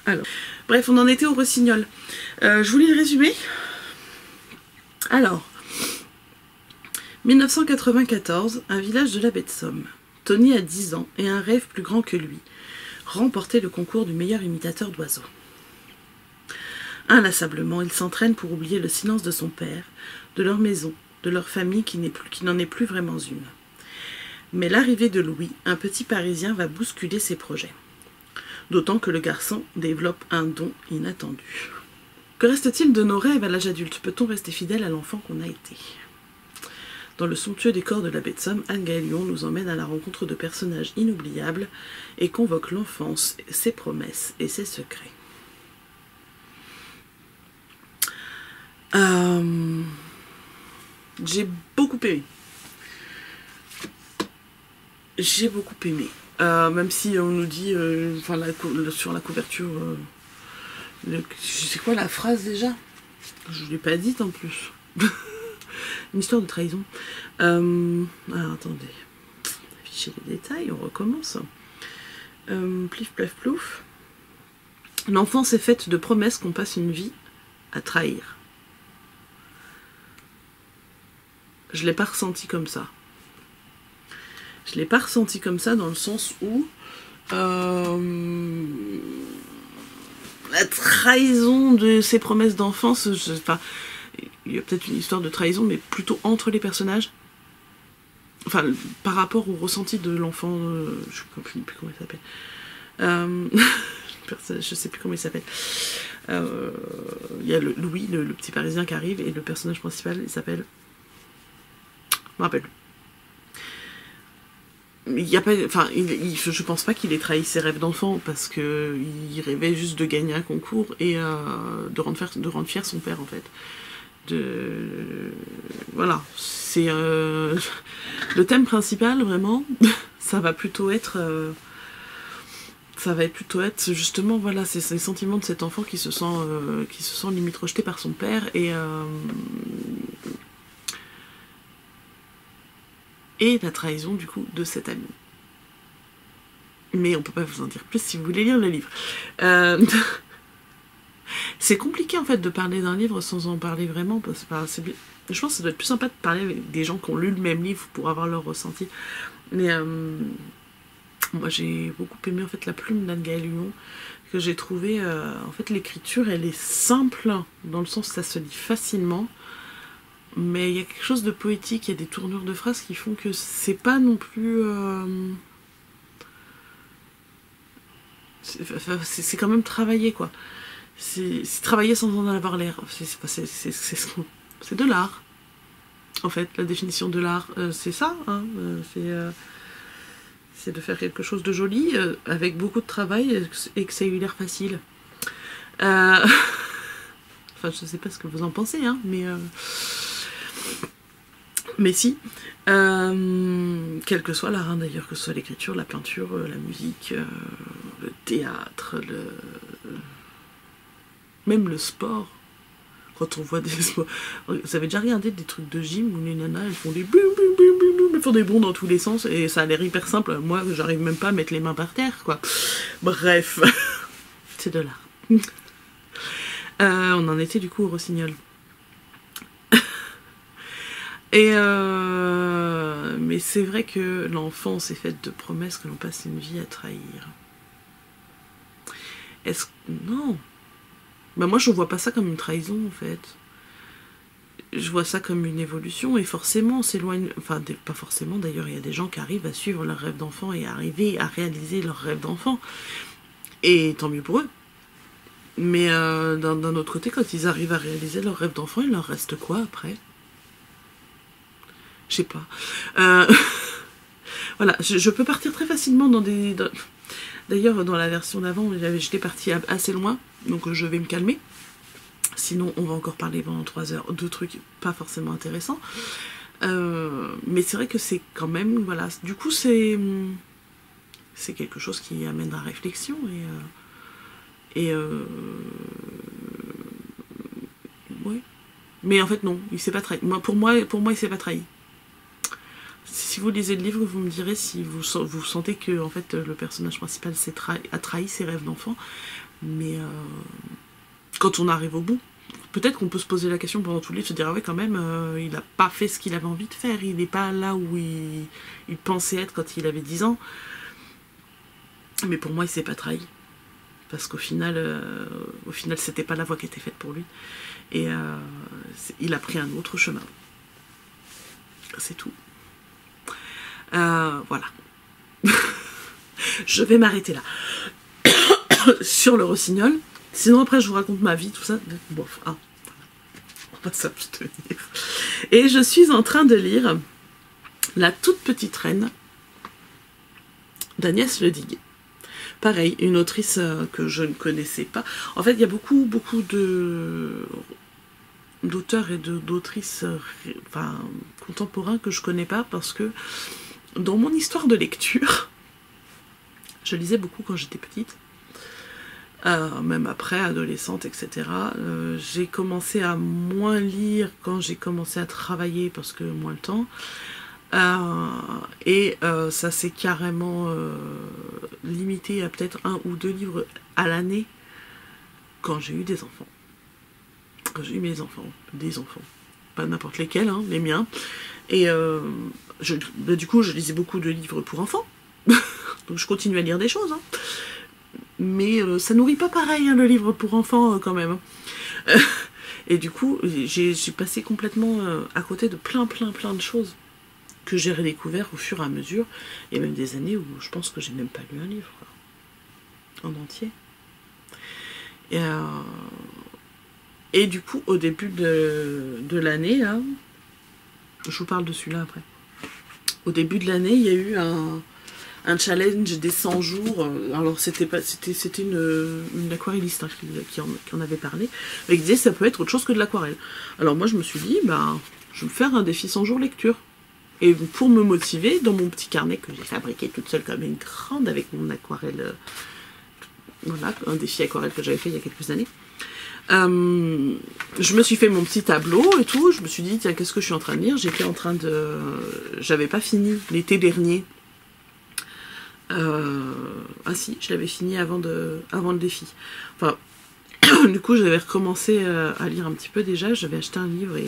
Alors, bref, on en était au Rossignol. Je vous lis le résumé. Alors, 1994, un village de la baie de Somme. Tony a 10 ans et un rêve plus grand que lui. Remporter le concours du meilleur imitateur d'oiseaux. Inlassablement, il s'entraîne pour oublier le silence de son père, de leur maison, de leur famille qui n'en est plus vraiment une. Mais l'arrivée de Louis, un petit Parisien, va bousculer ses projets. D'autant que le garçon développe un don inattendu. Que reste-t-il de nos rêves à l'âge adulte? Peut-on rester fidèle à l'enfant qu'on a été? Dans le somptueux décor de la baie de Somme, Anne-Gaëlle Huon nous emmène à la rencontre de personnages inoubliables et convoque l'enfance, ses promesses et ses secrets. J'ai beaucoup aimé. J'ai beaucoup aimé. Même si on nous dit, enfin, sur la couverture, c'est quoi la phrase déjà? Je ne l'ai pas dite en plus. Une histoire de trahison. Alors attendez. Afficher les détails, on recommence. Plif, plaf, plouf. L'enfance est faite de promesses qu'on passe une vie à trahir. Je ne l'ai pas ressenti comme ça. Je ne l'ai pas ressenti comme ça dans le sens où la trahison de ces promesses d'enfance, enfin, il y a peut-être une histoire de trahison, mais plutôt entre les personnages. Enfin, par rapport au ressenti de l'enfant, je ne sais plus comment il s'appelle. Je ne sais plus comment il s'appelle. Il y a Louis, le petit Parisien qui arrive, et le personnage principal, il s'appelle... Je me rappelle plus. Il y a pas, enfin, je pense pas qu'il ait trahi ses rêves d'enfant parce que il rêvait juste de gagner un concours et de rendre fier son père en fait. Voilà, c'est le thème principal vraiment. Ça va plutôt être justement voilà, c'est les sentiments de cet enfant qui se sent limite rejeté par son père et la trahison du coup de cet ami. Mais on peut pas vous en dire plus si vous voulez lire le livre. C'est compliqué en fait de parler d'un livre sans en parler vraiment, parce que je pense que ça doit être plus sympa de parler avec des gens qui ont lu le même livre pour avoir leur ressenti. Mais moi j'ai beaucoup aimé en fait la plume d'Anne-Gaëlle Huon, que j'ai trouvé, en fait l'écriture elle est simple, dans le sens que ça se lit facilement, mais il y a quelque chose de poétique, il y a des tournures de phrases qui font que c'est pas non plus... c'est quand même travaillé quoi. C'est travaillé sans en avoir l'air. C'est de l'art. En fait, la définition de l'art, c'est ça. Hein, c'est de faire quelque chose de joli, avec beaucoup de travail, et que ça ait eu l'air facile. Enfin, je sais pas ce que vous en pensez, hein, mais... Mais si, quel que soit l'art, hein, d'ailleurs, que ce soit l'écriture, la peinture, la musique, le théâtre, même le sport. Quand on voit des sports... Vous avez déjà regardé des trucs de gym où les nanas, elles font des boum, boum, boum, boum, boum, elles font des bonds dans tous les sens, et ça a l'air hyper simple. Moi, j'arrive même pas à mettre les mains par terre, quoi. Bref, c'est de l'art. On en était du coup au Rossignol. Mais c'est vrai que l'enfance est faite de promesses que l'on passe une vie à trahir. Est-ce... Non. Bah moi je vois pas ça comme une trahison en fait. Je vois ça comme une évolution et forcément on s'éloigne... Enfin pas forcément d'ailleurs, il y a des gens qui arrivent à suivre leur rêve d'enfant et à arriver à réaliser leur rêve d'enfant. Et tant mieux pour eux. Mais d'un autre côté, quand ils arrivent à réaliser leur rêve d'enfant, il leur reste quoi après? Je sais pas. Voilà, je peux partir très facilement dans des... D'ailleurs, dans la version d'avant, j'étais partie assez loin, donc je vais me calmer. Sinon, on va encore parler pendant 3 heures de trucs pas forcément intéressants. Mais c'est vrai que c'est quand même... Voilà, du coup, c'est quelque chose qui amène à réflexion. Ouais. Mais en fait, non, il s'est pas trahi. Pour moi, il s'est pas trahi. Si vous lisez le livre, vous me direz si vous sentez que en fait, le personnage principal a trahi ses rêves d'enfant. Mais quand on arrive au bout, peut-être qu'on peut se poser la question pendant tout le livre, se dire ah ouais quand même, il n'a pas fait ce qu'il avait envie de faire, il n'est pas là où il pensait être quand il avait 10 ans. Mais pour moi, il s'est pas trahi. Parce qu'au final, c'était pas la voie qui était faite pour lui. Et il a pris un autre chemin. C'est tout. Voilà. Je vais m'arrêter là. Sur le Rossignol. Sinon après je vous raconte ma vie, tout ça. Bon, on va s'abstenir. Et je suis en train de lire La toute petite reine d'Agnès Le Diguet. Pareil, une autrice que je ne connaissais pas. En fait, il y a beaucoup d'auteurs et d'autrices contemporains que je connais pas parce que dans mon histoire de lecture, je lisais beaucoup quand j'étais petite, même après, adolescente, etc. J'ai commencé à moins lire quand j'ai commencé à travailler parce que moins le temps. Ça s'est carrément limité à peut-être 1 ou 2 livres à l'année quand j'ai eu des enfants. Quand j'ai eu mes enfants, des enfants. Pas n'importe lesquels, hein, les miens. Et du coup, je lisais beaucoup de livres pour enfants. Donc je continue à lire des choses. Hein. Mais ça nourrit pas pareil, hein, le livre pour enfants, quand même. Et du coup, j'ai passé complètement à côté de plein de choses que j'ai redécouvert au fur et à mesure. Il y a même des années où je pense que j'ai même pas lu un livre, quoi, en entier. Et du coup, au début de l'année, là, je vous parle de celui-là après. Au début de l'année, il y a eu un challenge des 100 jours. Alors, c'était une aquarelliste, hein, qui en avait parlé. Et qui disait ça peut être autre chose que de l'aquarelle. Alors moi, je me suis dit, bah, je vais me faire un défi 100 jours lecture. Et pour me motiver, dans mon petit carnet que j'ai fabriqué toute seule comme une grande avec mon aquarelle, voilà, un défi aquarelle que j'avais fait il y a quelques années. Je me suis fait mon petit tableau et tout. Je me suis dit, tiens, qu'est-ce que je suis en train de lire? J'avais pas fini l'été dernier. Ah si, je l'avais fini avant le défi. Enfin, du coup, j'avais recommencé à lire un petit peu déjà. J'avais acheté un livre et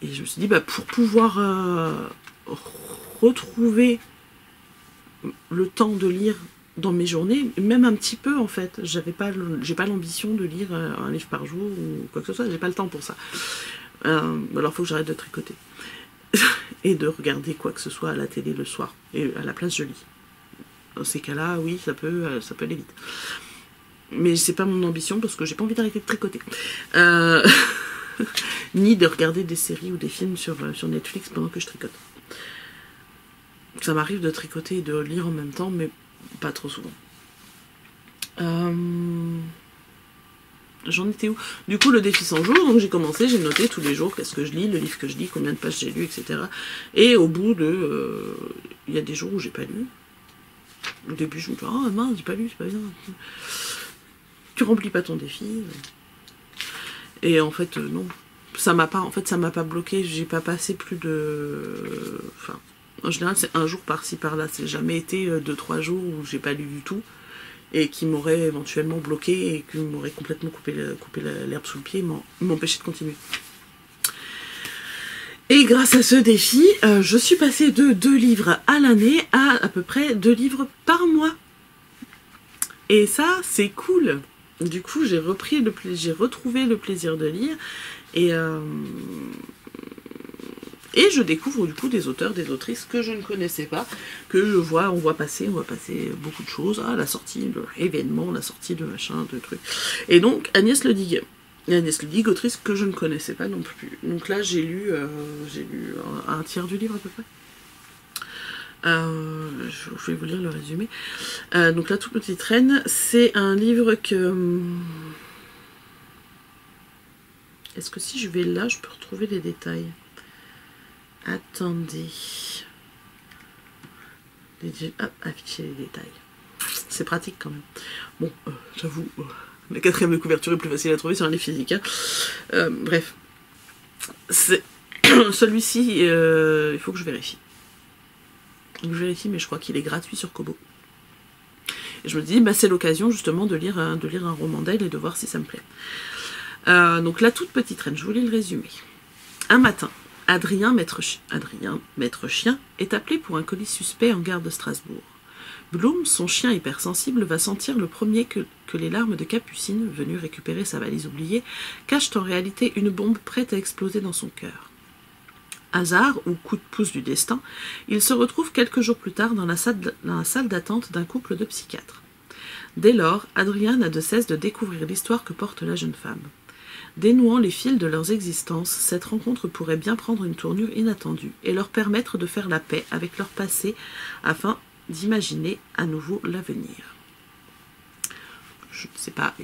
je me suis dit, bah, pour pouvoir retrouver le temps de lire dans mes journées, même un petit peu en fait, j'ai pas l'ambition de lire un livre par jour ou quoi que ce soit, j'ai pas le temps pour ça. Alors il faut que j'arrête de tricoter et de regarder quoi que ce soit à la télé le soir, et à la place je lis. Dans ces cas-là, oui, ça peut aller vite. Mais c'est pas mon ambition parce que j'ai pas envie d'arrêter de tricoter. Ni de regarder des séries ou des films sur Netflix pendant que je tricote. Ça m'arrive de tricoter et de lire en même temps, mais pas trop souvent. J'en étais où? Du coup, le défi 100 jours, donc j'ai commencé, j'ai noté tous les jours qu'est-ce que je lis, le livre que je lis, combien de pages j'ai lu, etc. Et au bout de... il y a des jours où j'ai pas lu. Au début, je me dis, oh mince, j'ai pas lu, c'est pas bien. Tu remplis pas ton défi. Et en fait, non. Ça m'a pas, en fait, ça m'a pas bloqué, j'ai pas passé plus de... Enfin, en général, c'est un jour par-ci, par-là. C'est jamais été 2-3 jours où j'ai pas lu du tout. Et qui m'aurait éventuellement bloqué et qui m'aurait complètement coupé l'herbe sous le pied et m'empêché de continuer. Et grâce à ce défi, je suis passée de 2 livres à l'année à peu près 2 livres par mois. Et ça, c'est cool. Du coup, j'ai retrouvé le plaisir de lire et je découvre du coup des auteurs, des autrices que je ne connaissais pas, que on voit passer beaucoup de choses, la sortie de événements, la sortie de machin, de trucs. Et donc Agnès Le Digue, autrice que je ne connaissais pas non plus. Donc là j'ai lu un tiers du livre à peu près. Je vais vous lire le résumé. Donc La toute petite reine, c'est un livre que... Est-ce que si je vais là, je peux retrouver les détails? Attendez. Hop, afficher les détails. C'est pratique quand même. Bon, j'avoue, la 4e de couverture est plus facile à trouver sur un livre physique. Hein. Bref. Celui-ci, il faut que je vérifie. Je vérifie, mais je crois qu'il est gratuit sur Kobo. Et je me dis, bah, c'est l'occasion justement de lire un roman d'elle et de voir si ça me plaît. Donc La toute petite reine, je vous lis le résumé. Un matin, Adrien, maître chien, est appelé pour un colis suspect en gare de Strasbourg. Bloom, son chien hypersensible, va sentir le premier que les larmes de Capucine, venue récupérer sa valise oubliée, cachent en réalité une bombe prête à exploser dans son cœur. Hasard ou coup de pouce du destin, il se retrouve quelques jours plus tard dans la salle d'attente d'un couple de psychiatres. Dès lors, Adrien n'a de cesse de découvrir l'histoire que porte la jeune femme. Dénouant les fils de leurs existences, cette rencontre pourrait bien prendre une tournure inattendue et leur permettre de faire la paix avec leur passé afin d'imaginer à nouveau l'avenir. Je ne sais pas,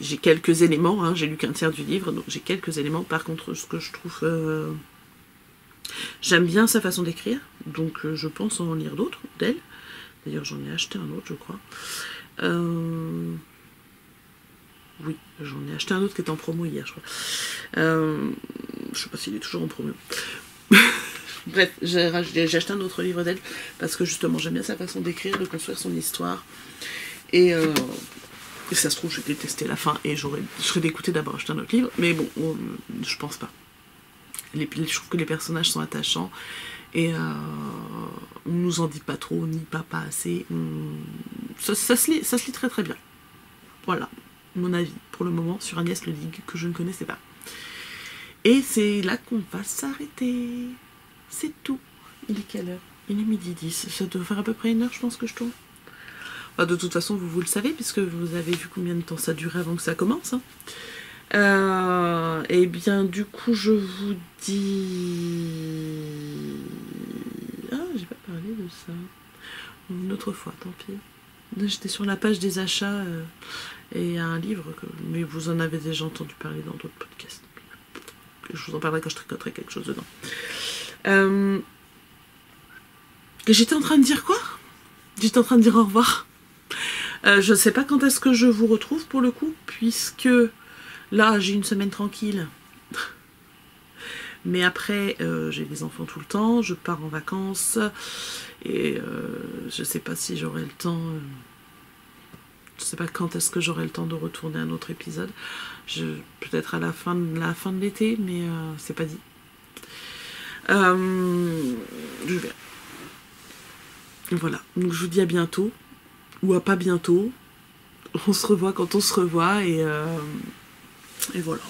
j'ai quelques éléments, hein, j'ai lu qu'un tiers du livre, donc j'ai quelques éléments. Par contre, ce que je trouve... j'aime bien sa façon d'écrire, donc je pense en lire d'autres d'elle. D'ailleurs, j'en ai acheté un autre, je crois. Oui, j'en ai acheté un autre qui était en promo hier, je crois. Je sais pas s'il est toujours en promo. Bref, j'ai acheté un autre livre d'elle parce que justement j'aime bien sa façon d'écrire, de construire son histoire. Et ça se trouve, j'ai détesté la fin et je serais dégoûtée d'avoir acheté un autre livre. Mais bon, je pense pas. Je trouve que les personnages sont attachants et on nous en dit pas trop, ni pas assez. Ça se lit très très bien. Voilà mon avis pour le moment sur Agnès Le Digue que je ne connaissais pas. Et c'est là qu'on va s'arrêter. C'est tout. Il est quelle heure? Il est 12h10. Ça doit faire à peu près 1 heure, je pense que je tourne. Enfin, de toute façon, vous le savez, puisque vous avez vu combien de temps ça dure avant que ça commence. Hein. Et bien, du coup, je vous dis... Ah, j'ai pas parlé de ça. Une autre fois, tant pis. J'étais sur la page des achats et un livre, mais vous en avez déjà entendu parler dans d'autres podcasts. Je vous en parlerai quand je tricoterai quelque chose dedans. J'étais en train de dire quoi? J'étais en train de dire au revoir. Je ne sais pas quand est-ce que je vous retrouve pour le coup, puisque là j'ai une semaine tranquille. Mais après, j'ai les enfants tout le temps, je pars en vacances, et je sais pas si j'aurai le temps... je sais pas quand est-ce que j'aurai le temps de retourner un autre épisode. Peut-être à la fin de l'été, mais c'est pas dit. Je verrai. Voilà, donc je vous dis à bientôt, ou à pas bientôt. On se revoit quand on se revoit, et voilà.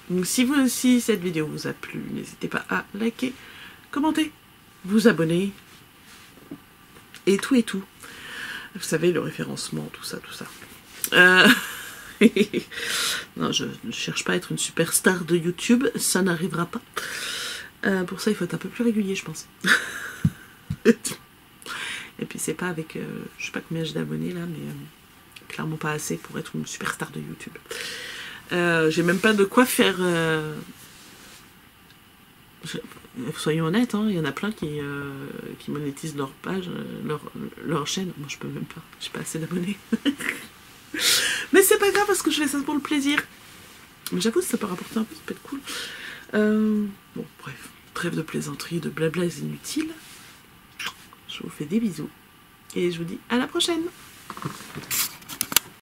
Donc si cette vidéo vous a plu, n'hésitez pas à liker, commenter, vous abonner, et tout. Vous savez, le référencement, tout ça. Non, je ne cherche pas à être une superstar de YouTube, ça n'arrivera pas. Pour ça, il faut être un peu plus régulier, je pense. Et puis c'est pas avec, je sais pas combien j'ai d'abonnés là, mais clairement pas assez pour être une superstar de YouTube. J'ai même pas de quoi faire... Soyons honnêtes, hein, il y en a plein qui monétisent leur page, leur chaîne. Moi, je peux même pas. J'ai pas assez d'abonnés. Mais c'est pas grave parce que je fais ça pour le plaisir. J'avoue, ça peut rapporter un peu, ça peut être cool. Bon, bref. Trêve de plaisanterie, de blabla inutiles. Je vous fais des bisous. Et je vous dis à la prochaine.